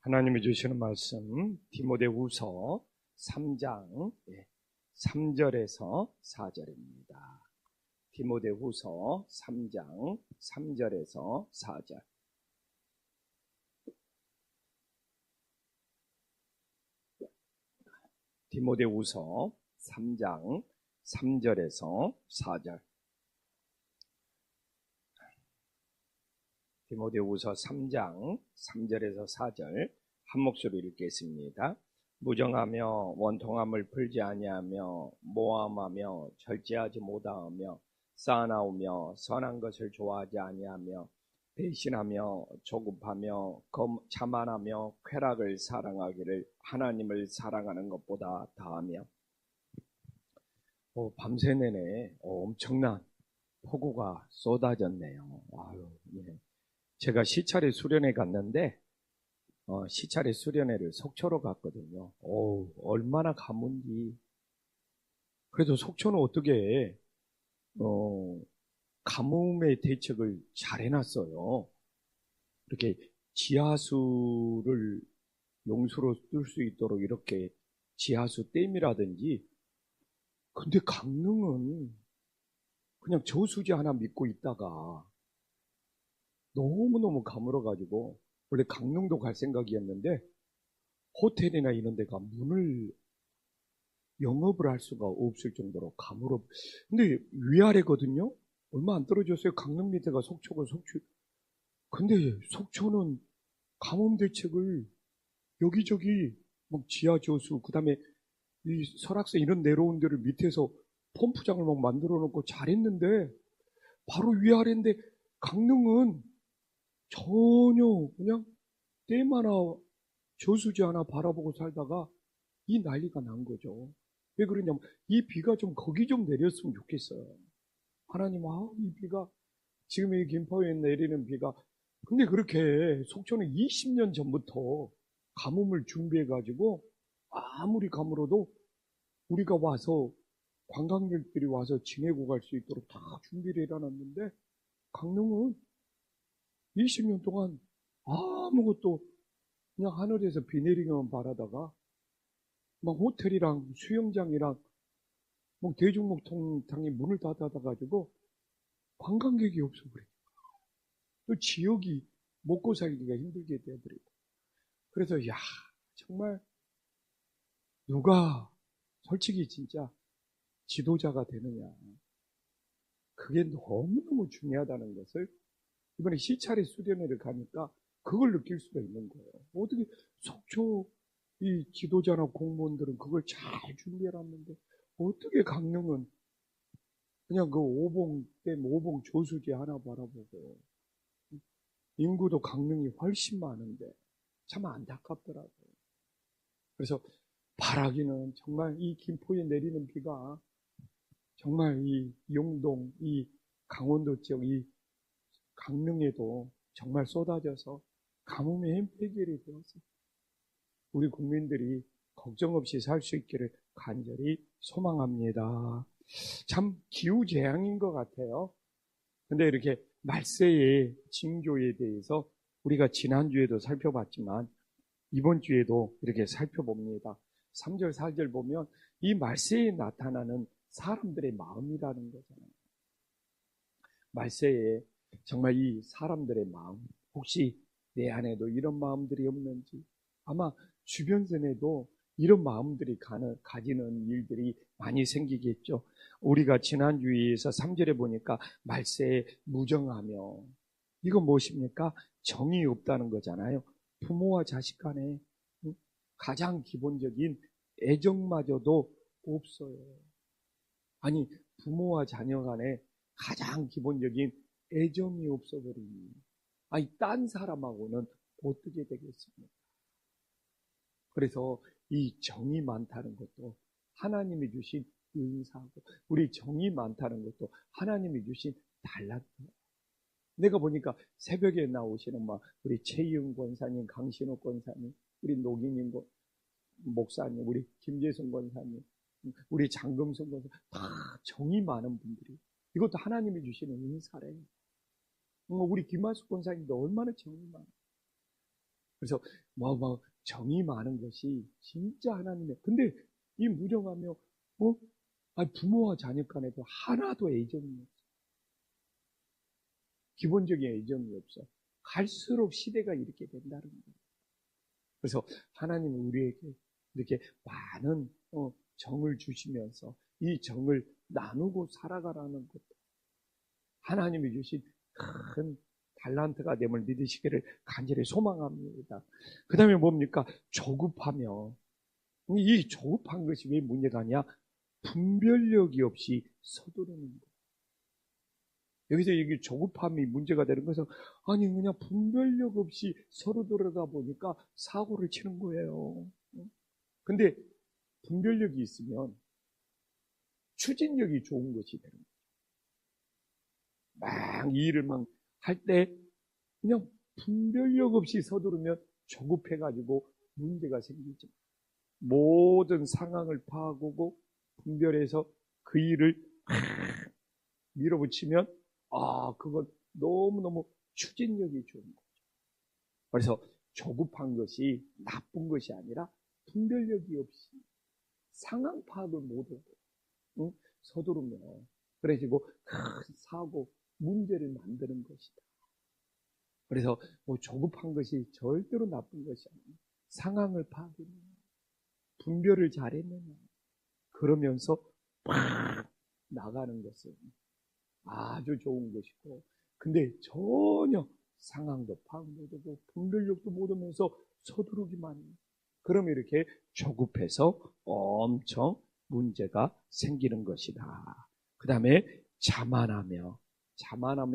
하나님이 주시는 말씀 디모데후서 3장 3절에서 4절입니다. 디모데후서 3장 3절에서 4절. 디모데후서 3장 3절에서 4절. 디모데후서 3장 3절에서 4절 한 목소리로 읽겠습니다. 무정하며 원통함을 풀지 아니하며 모함하며 절제하지 못하며 쌓아나오며 선한 것을 좋아하지 아니하며 배신하며 조급하며 자만하며 쾌락을 사랑하기를 하나님을 사랑하는 것보다 다하며. 밤새 내내 엄청난 폭우가 쏟아졌네요. 아유, 예. 제가 시찰에 수련회 갔는데 시찰에 수련회를 속초로 갔거든요. 얼마나 가문지. 그래도 속초는 어떻게 가뭄의 대책을 잘 해놨어요. 이렇게 지하수를 용수로 쓸 수 있도록 이렇게 지하수 댐이라든지. 근데 강릉은 그냥 저수지 하나 믿고 있다가 너무너무 가물어가지고, 원래 강릉도 갈 생각이었는데 호텔이나 이런 데가 문을 영업을 할 수가 없을 정도로 가물어. 근데 위아래거든요. 얼마 안 떨어졌어요. 강릉 밑에가 속초고 속초. 근데 속초는 가뭄 대책을 여기저기 막 지하 저수, 그 다음에 이 설악산 이런 내려온 데를 밑에서 펌프장을 막 만들어 놓고 잘했는데, 바로 위아래인데 강릉은 전혀 그냥 댐 하나, 저수지 하나 바라보고 살다가 이 난리가 난 거죠. 왜 그러냐면 이 비가 좀 거기 좀 내렸으면 좋겠어요. 하나님, 이 비가 지금 이 김포에 내리는 비가. 근데 그렇게 속초는 20년 전부터 가뭄을 준비해가지고 아무리 가물어도 우리가 와서 관광객들이 와서 지내고 갈 수 있도록 다 준비를 해놨는데, 강릉은 20년 동안 아무것도 그냥 하늘에서 비 내리기만 바라다가 막 호텔이랑 수영장이랑 막 대중목욕탕이 문을 다 닫아가지고 관광객이 없어버리고, 또 지역이 먹고 살기가 힘들게 되어버리고. 그래서 정말 누가 솔직히 진짜 지도자가 되느냐, 그게 너무너무 중요하다는 것을 이번에 시찰의 수련회를 가니까 그걸 느낄 수가 있는 거예요. 어떻게 속초 이 지도자나 공무원들은 그걸 잘 준비해놨는데 어떻게 강릉은 그냥 그 오봉댐, 오봉 조수지 하나 바라보고. 인구도 강릉이 훨씬 많은데 참 안타깝더라고요. 그래서 바라기는 정말 이 김포에 내리는 비가 정말 이 용동, 이 강원도 지역, 이 강릉에도 정말 쏟아져서 가뭄의 해결이 되어서 우리 국민들이 걱정 없이 살 수 있기를 간절히 소망합니다. 참 기후재앙인 것 같아요. 근데 이렇게 말세의 징조에 대해서 우리가 지난주에도 살펴봤지만 이번 주에도 이렇게 살펴봅니다. 3절, 4절 보면 이 말세에 나타나는 사람들의 마음이라는 거잖아요. 말세에 정말 이 사람들의 마음, 혹시 내 안에도 이런 마음들이 없는지, 아마 주변선에도 이런 마음들이 가지는 일들이 많이 생기겠죠. 우리가 지난주에서 3절에 보니까 말세에 무정하며, 이건 무엇입니까? 정이 없다는 거잖아요. 부모와 자식 간에 가장 기본적인 애정마저도 없어요. 아니, 부모와 자녀 간에 가장 기본적인 애정이 없어버리니, 딴 사람하고는 어떻게 되겠습니까? 그래서 이 정이 많다는 것도 하나님이 주신 은사고, 우리 정이 많다는 것도 하나님이 주신 달란트. 내가 보니까 새벽에 나오시는 우리 최희영 권사님, 강신호 권사님, 우리 노기님 목사님, 우리 김재성 권사님, 우리 장금성 권사, 다 정이 많은 분들이, 이것도 하나님이 주시는 은사래요. 우리 김하숙 권사님도 얼마나 정이 많아요. 그래서 정이 많은 것이 진짜 하나님의. 근데 이 무정하며 부모와 자녀 간에도 하나도 애정이 없어. 기본적인 애정이 없어. 갈수록 시대가 이렇게 된다는 거예요. 그래서 하나님은 우리에게 이렇게 많은 정을 주시면서 이 정을 나누고 살아가라는 것도 하나님이 주신 큰 달란트가 됨을 믿으시기를 간절히 소망합니다. 그 다음에 뭡니까? 조급하며. 이 조급한 것이 왜 문제가 아니야? 분별력이 없이 서두르는 것. 여기서 이게 조급함이 문제가 되는 것은 아니 그냥 분별력 없이 서두르다 보니까 사고를 치는 거예요. 근데 분별력이 있으면 추진력이 좋은 것이 되는 거예요. 막 이 일을 막 할 때 그냥 분별력 없이 서두르면 조급해가지고 문제가 생기죠. 모든 상황을 파악하고 분별해서 그 일을 밀어붙이면 그건 너무너무 추진력이 좋은 거죠. 그래서 조급한 것이 나쁜 것이 아니라 분별력이 없이 상황 파악을 못하고 서두르면 그래가지고 큰 사고 문제를 만드는 것이다. 그래서 조급한 것이 절대로 나쁜 것이 아니라 상황을 파악했느냐, 분별을 잘했느냐, 그러면서 팍 나가는 것은 아주 좋은 것이고, 근데 전혀 상황도 파악 못하고 분별력도 못하면서 서두르기만 해요. 그러면 이렇게 조급해서 엄청 문제가 생기는 것이다. 그 다음에 자만하면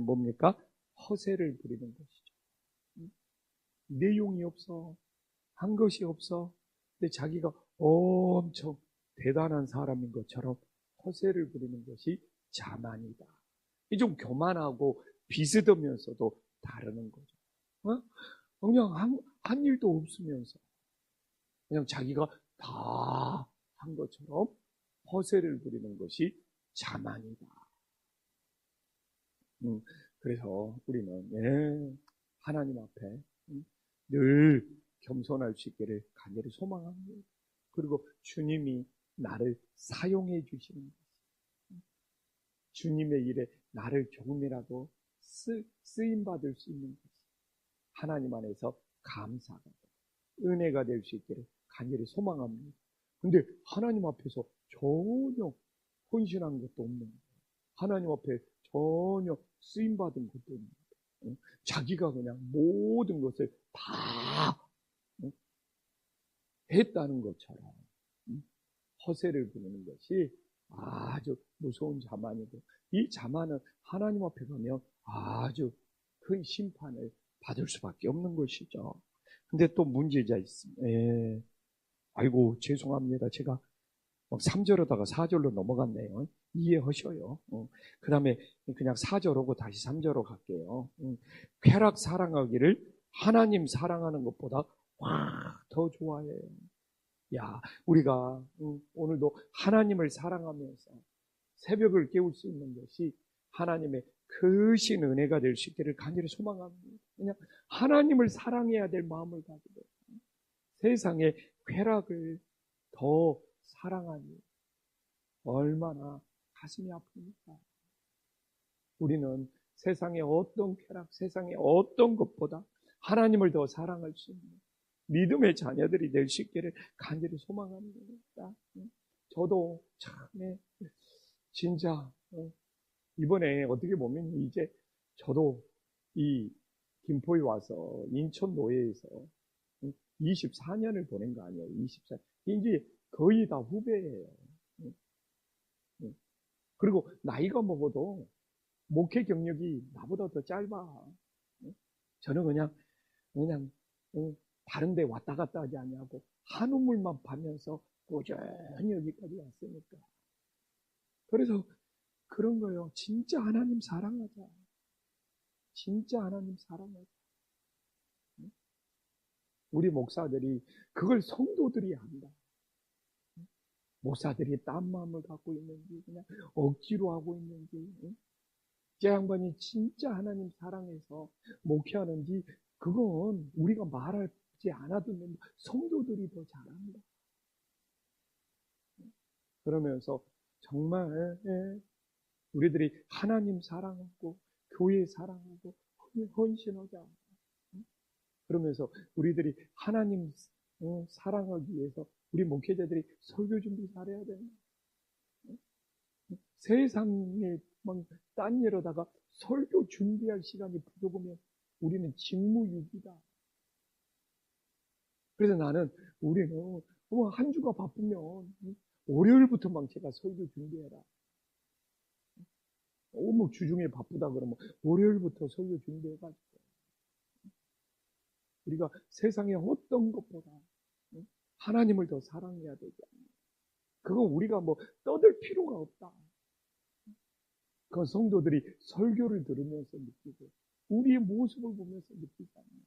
뭡니까? 허세를 부리는 것이죠. 내용이 없어. 한 것이 없어. 근데 자기가 엄청 대단한 사람인 것처럼 허세를 부리는 것이 자만이다. 이 좀 교만하고 비슷하면서도 다르는 거죠. 그냥 한 일도 없으면서 그냥 자기가 다 한 것처럼 허세를 부리는 것이 자만이다. 그래서 우리는 하나님 앞에 늘 겸손할 수 있기를 간절히 소망합니다. 그리고 주님이 나를 사용해 주시는 것, 주님의 일에 나를 조금이라도 쓰임받을 수 있는 것이 하나님 안에서 감사가, 은혜가 될 수 있기를 간절히 소망합니다. 근데 하나님 앞에서 전혀 헌신한 것도 없는 거예요. 하나님 앞에 전혀 쓰임받은 것도 없는 거예요. 자기가 그냥 모든 것을 다 했다는 것처럼 허세를 부리는 것이 아주 무서운 자만이고, 이 자만은 하나님 앞에 가면 아주 큰 심판을 받을 수밖에 없는 것이죠. 근데 또 문제가 있습니다. 아이고 죄송합니다. 제가 3절로다가 4절로 넘어갔네요. 이해하셔요. 그 다음에 그냥 4절하고 다시 3절로 갈게요. 쾌락 사랑하기를 하나님 사랑하는 것보다 더 좋아해요. 야, 우리가 오늘도 하나님을 사랑하면서 새벽을 깨울 수 있는 것이 하나님의 크신 은혜가 될 수 있기를 간절히 소망합니다. 그냥 하나님을 사랑해야 될 마음을 가지고 세상의 쾌락을 더 사랑하니 얼마나 가슴이 아픕니까? 우리는 세상의 어떤 쾌락, 세상의 어떤 것보다 하나님을 더 사랑할 수 있는 믿음의 자녀들이 될 수 있기를 간절히 소망합니다. 저도 참 진짜 이번에 어떻게 보면 이제 저도 이 김포에 와서 인천 노예에서 24년을 보낸 거 아니에요. 24년. 이제 거의 다 후배예요. 그리고 나이가 먹어도 목회 경력이 나보다 더 짧아. 저는 그냥 다른 데 왔다 갔다 하지 아니하고 한 우물만 파면서 꾸준히 여기까지 왔으니까. 그래서 그런 거예요. 진짜 하나님 사랑하자. 진짜 하나님 사랑하자. 우리 목사들이 그걸 성도들이 안다. 목사들이 딴 마음을 갖고 있는지 그냥 억지로 하고 있는지, 제 양반이 진짜 하나님 사랑해서 목회하는지 그건 우리가 말할 받지 않아도 된다. 성도들이 더 잘한다. 그러면서 정말 우리들이 하나님 사랑하고 교회 사랑하고 헌신하자. 그러면서 우리들이 하나님 사랑하기 위해서 우리 목회자들이 설교 준비 잘해야 된다. 세상에 막 딴 일하다가 설교 준비할 시간이 부족하면 우리는 직무유기다. 그래서 나는 우리는 한 주가 바쁘면 월요일부터 막 제가 설교 준비해라. 뭐 주중에 바쁘다 그러면 월요일부터 설교 준비해가지고 우리가 세상의 어떤 것보다 하나님을 더 사랑해야 되지 않나. 그건 우리가 뭐 떠들 필요가 없다. 그건 성도들이 설교를 들으면서 느끼고 우리의 모습을 보면서 느끼잖아요.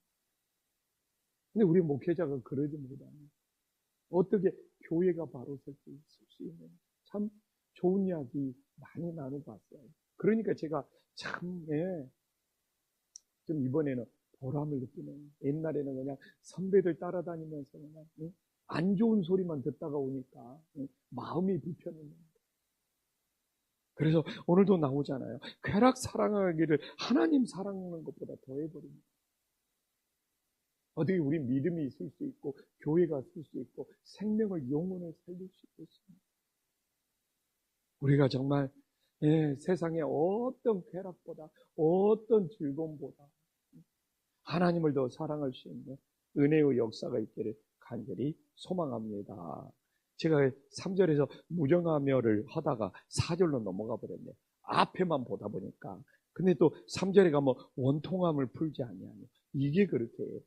근데 우리 목회자가 그러지 못하면 어떻게 교회가 바로 설 수 있는 참 좋은 이야기 많이 나눠봤어요. 그러니까 제가 참, 좀 이번에는 보람을 느끼네요. 옛날에는 그냥 선배들 따라다니면서 그냥 안 좋은 소리만 듣다가 오니까 마음이 불편해요. 그래서 오늘도 나오잖아요. 쾌락 사랑하기를 하나님 사랑하는 것보다 더해버립니다. 어떻게 우리 믿음이 있을 수 있고 교회가 있을 수 있고 생명을 영혼을 살릴 수 있겠습니까? 우리가 정말 세상의 어떤 쾌락보다 어떤 즐거움보다 하나님을 더 사랑할 수 있는 은혜의 역사가 있기를 간절히 소망합니다. 제가 3절에서 무정하며를 하다가 4절로 넘어가 버렸네요. 앞에만 보다 보니까. 근데 또 3절에 가면 원통함을 풀지 아니하며 이게 그렇게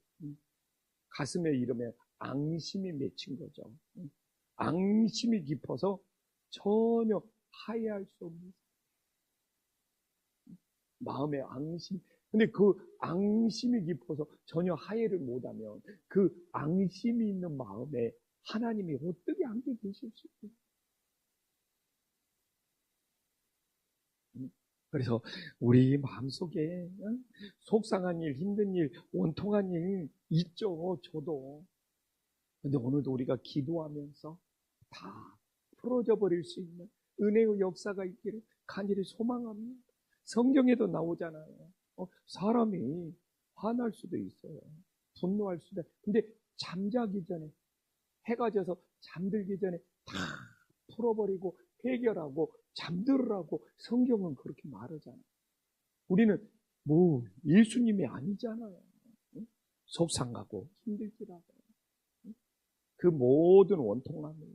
가슴에 이름에 앙심이 맺힌 거죠. 앙심이 깊어서 전혀 하회할 수 없는 마음의 앙심. 근데 그 앙심이 깊어서 전혀 하회를 못하면 그 앙심이 있는 마음에 하나님이 어떻게 함께 계실 수 있어요? 그래서 우리 마음속에 속상한 일, 힘든 일, 원통한 일 있죠. 저도. 근데 오늘도 우리가 기도하면서 다 풀어져 버릴 수 있는 은혜의 역사가 있기를 간절히 소망합니다. 성경에도 나오잖아요. 사람이 화날 수도 있어요. 분노할 수도 있어요. 근데 잠자기 전에, 해가 져서 잠들기 전에 다 풀어버리고 해결하고 잠들으라고 성경은 그렇게 말하잖아요. 우리는 뭐 예수님이 아니잖아요. 속상하고 힘들지라도 그 모든 원통함을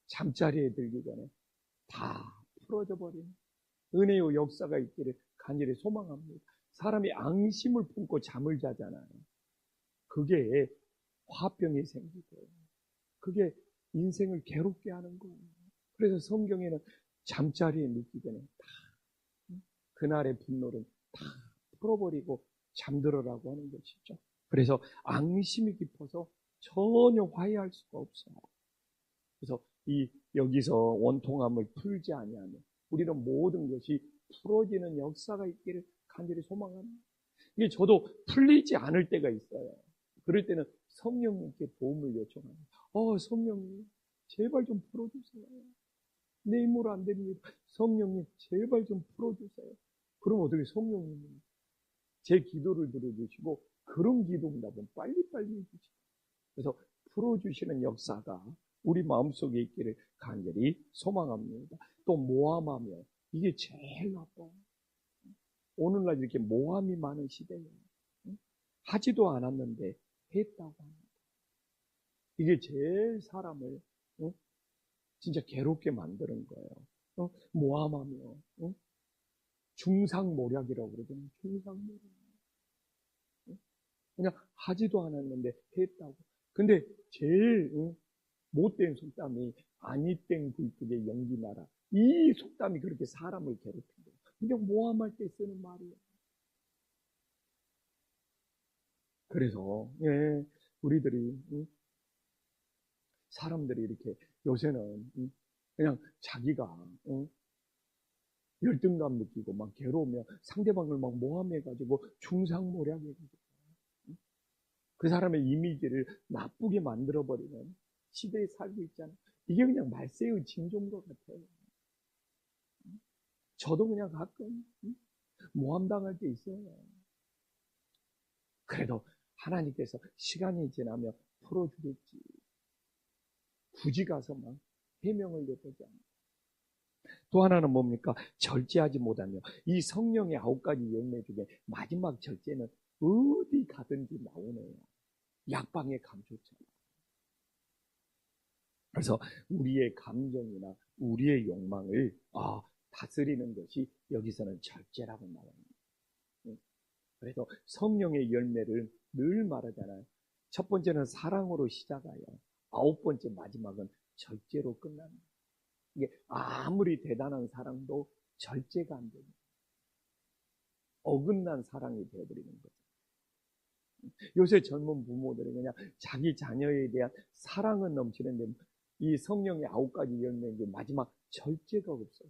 잠자리에 들기 전에 다 풀어져 버리는 은혜의 역사가 있기를 간절히 소망합니다. 사람이 앙심을 품고 잠을 자잖아요. 그게 화병이 생기고 그게 인생을 괴롭게 하는 거예요. 그래서 성경에는 잠자리에 눕기 전에 다 그날의 분노를 다 풀어버리고 잠들어라고 하는 것이죠. 그래서 앙심이 깊어서 전혀 화해할 수가 없어요. 그래서 여기서 원통함을 풀지 아니하며 우리는 모든 것이 풀어지는 역사가 있기를 간절히 소망합니다. 이게 저도 풀리지 않을 때가 있어요. 그럴 때는 성령님께 도움을 요청합니다. 성령님, 제발 좀 풀어주세요. 내 힘으로 안 됩니다. 성령님, 제발 좀 풀어주세요. 그럼 어떻게 성령님이 제 기도를 들어주시고 그런 기도응답은 빨리빨리 해주시고 그래서 풀어주시는 역사가 우리 마음속에 있기를 간절히 소망합니다. 또 모함하며 이게 제일 나빠요. 오늘날 이렇게 모함이 많은 시대예요. 하지도 않았는데 했다고 합니다. 이게 제일 사람을 진짜 괴롭게 만드는 거예요. 모함하며 중상모략이라고 그러잖아요. 중상모략. 그냥 하지도 않았는데 했다고. 근데 제일 못된 속담이 아니땡 굴뚝에 연기 나라. 이 속담이 그렇게 사람을 괴롭힌 거예요. 이게 모함할 때 쓰는 말이에요. 그래서 우리들이 사람들이 이렇게 요새는 그냥 자기가 열등감 느끼고 막 괴로우면 상대방을 막 모함해가지고 중상모략해가지고 그 사람의 이미지를 나쁘게 만들어버리는 시대에 살고 있잖아요. 이게 그냥 말세의 징조인 것 같아요. 저도 그냥 가끔 모함당할 때 있어요. 그래도 하나님께서 시간이 지나면 풀어주겠지. 굳이 가서 막 해명을 내보지 않아요. 또 하나는 뭡니까? 절제하지 못하며 이 성령의 9가지 열매 중에 마지막 절제는 어디 가든지 나오네요. 약방의 감초처럼. 그래서 우리의 감정이나 우리의 욕망을 다스리는 것이 여기서는 절제라고 나옵니다. 그래서 성령의 열매를 늘 말하잖아요. 첫 번째는 사랑으로 시작하여 9번째 마지막은 절제로 끝납니다. 이게 아무리 대단한 사랑도 절제가 안 됩니다. 어긋난 사랑이 되어버리는 거죠. 요새 젊은 부모들은 그냥 자기 자녀에 대한 사랑은 넘치는데 이 성령의 9가지 열매의 마지막 절제가 없어요.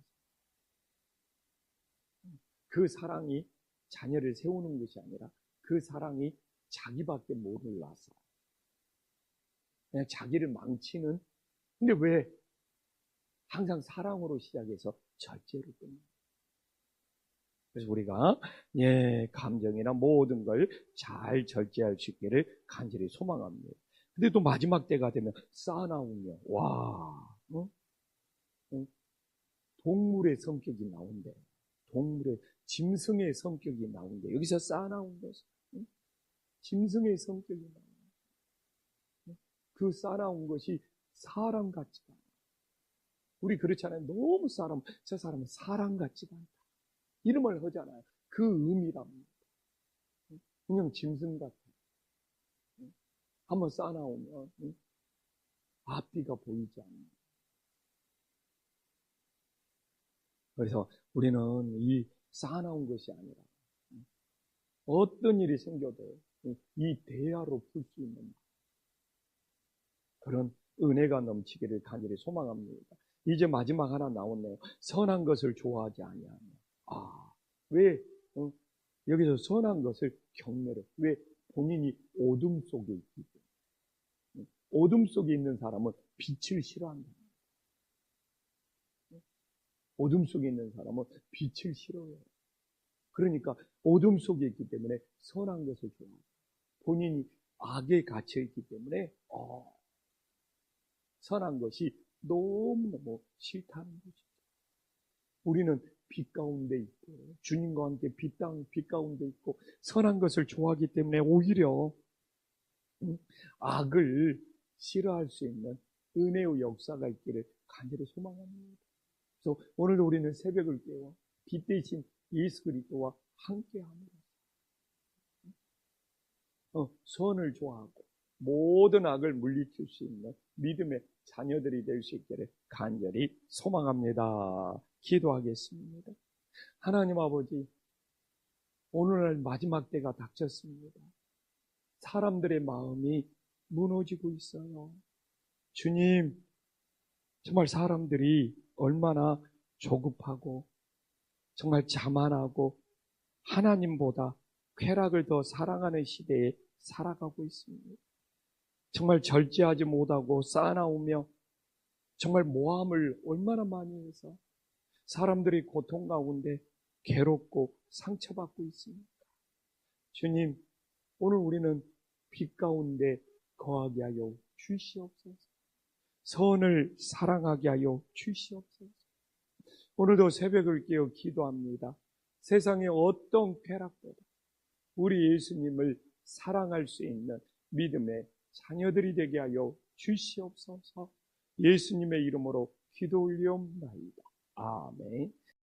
그 사랑이 자녀를 세우는 것이 아니라 그 사랑이 자기밖에 못 올라서 그냥 자기를 망치는. 근데 왜 항상 사랑으로 시작해서 절제로 끝나요? 그래서 우리가 감정이나 모든 걸 잘 절제할 수 있기를 간절히 소망합니다. 근데 또 마지막 때가 되면 쌓아나오며 동물의 성격이 나온대. 동물의 짐승의 성격이 나온대. 여기서 쌓아나온 것은 짐승의 성격이 나온대. 그 쌓아나온 것이 사람 같지가 않아. 우리 그렇잖아요. 너무 저 사람은 사람 같지가 않다. 이름을 하잖아요. 그 의미랍니다. 그냥 짐승 같아. 한번 쌓아나오면 앞뒤가 보이지 않는. 그래서 우리는 이 쌓아나온 것이 아니라 어떤 일이 생겨도 이 대화로 풀 수 있는 그런 은혜가 넘치기를 간절히 소망합니다. 이제 마지막 하나 나왔네요. 선한 것을 좋아하지 아니하며. 왜 여기서 선한 것을 경멸해? 왜? 본인이 어둠 속에 있기 때문에. 어둠 속에 있는 사람은 빛을 싫어한다. 어둠 속에 있는 사람은 빛을 싫어해요. 그러니까 어둠 속에 있기 때문에 선한 것을 좋아해요. 본인이 악에 갇혀있기 때문에 선한 것이 너무너무 싫다는 것이죠. 우리는 빛 가운데 있고 주님과 함께 빛 가운데 있고 선한 것을 좋아하기 때문에 오히려 악을 싫어할 수 있는 은혜의 역사가 있기를 간절히 소망합니다. 그래서 오늘도 우리는 새벽을 깨워 빛 대신 예수 그리스도와 함께합니다. 선을 좋아하고 모든 악을 물리칠 수 있는 믿음의 자녀들이 될 수 있기를 간절히 소망합니다. 기도하겠습니다. 하나님 아버지, 오늘날 마지막 때가 닥쳤습니다. 사람들의 마음이 무너지고 있어요. 주님, 정말 사람들이 얼마나 조급하고 정말 자만하고 하나님보다 쾌락을 더 사랑하는 시대에 살아가고 있습니다. 정말 절제하지 못하고 쌓아나오며 정말 모함을 얼마나 많이 해서 사람들이 고통 가운데 괴롭고 상처받고 있습니다. 주님, 오늘 우리는 빛 가운데 거하게 하여 주시옵소서. 선을 사랑하게 하여 주시옵소서. 오늘도 새벽을 깨어 기도합니다. 세상의 어떤 쾌락보다 우리 예수님을 사랑할 수 있는 믿음의 자녀들이 되게 하여 주시옵소서. 예수님의 이름으로 기도 올리옵나이다. 아멘.